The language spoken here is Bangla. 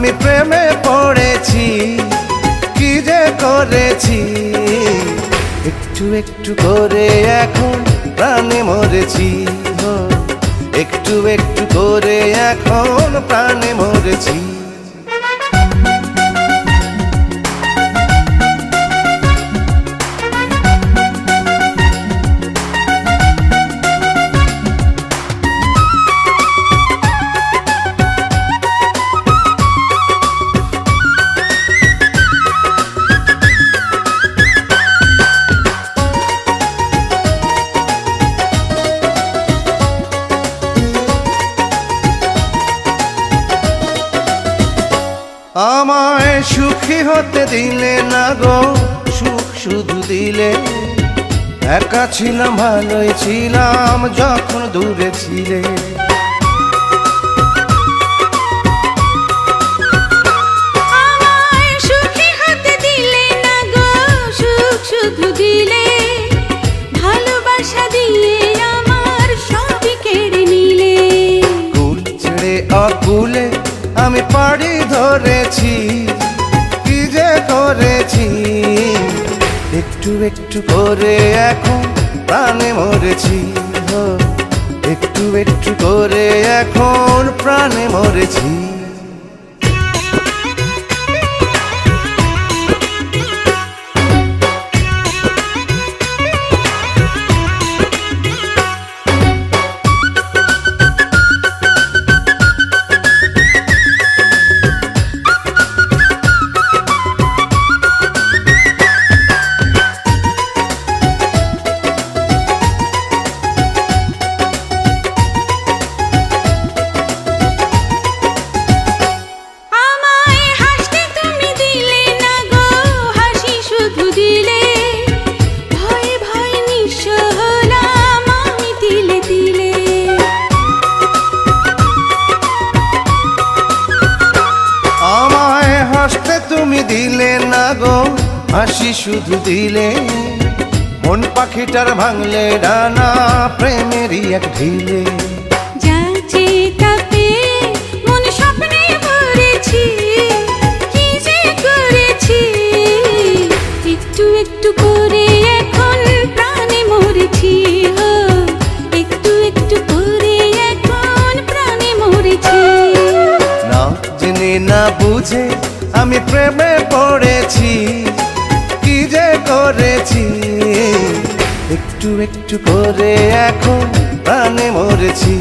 আমি প্রেমে পড়েছি, কি যে করেছি। একটু একটু করে এখন প্রাণে মরেছি, একটু একটু করে এখন প্রাণে মরেছি। আমায় সুখী হতে দিলে না গো, সুখ শুধু দিলে। একা ছিলাম ভালোই ছিলাম যখন দূরে ছিলে। আমায় সুখী হতে দিলে না গো, সুখ শুধু দিলে। ভালোবাসা দিয়ে আমার সবই কেড়ে নিলে। কুল ছেড়ে অকুলে আমি পাড়ি ধরেছি, কি যে করেছি। একটু একটু করে এখন প্রাণে মরেছি, একটু একটু করে এখন প্রাণে মরেছি। তুমি দিলে না গো হাসি শুধু দিলে। মন পাখিটার ভাঙলে ডানা প্রেমেরই এক ঢিলে। যাচ্ছে তাতে মন স্বপ্নে ভরেছি, কি যে করেছি। একটু একটু করে এখন প্রাণে মরেছি, একটু একটু করে এখন প্রাণে মরেছি। না জেনে না বুঝে আমি প্রেমে পড়েছি, কি যে করেছি। একটু একটু করে এখন প্রাণে মরেছি।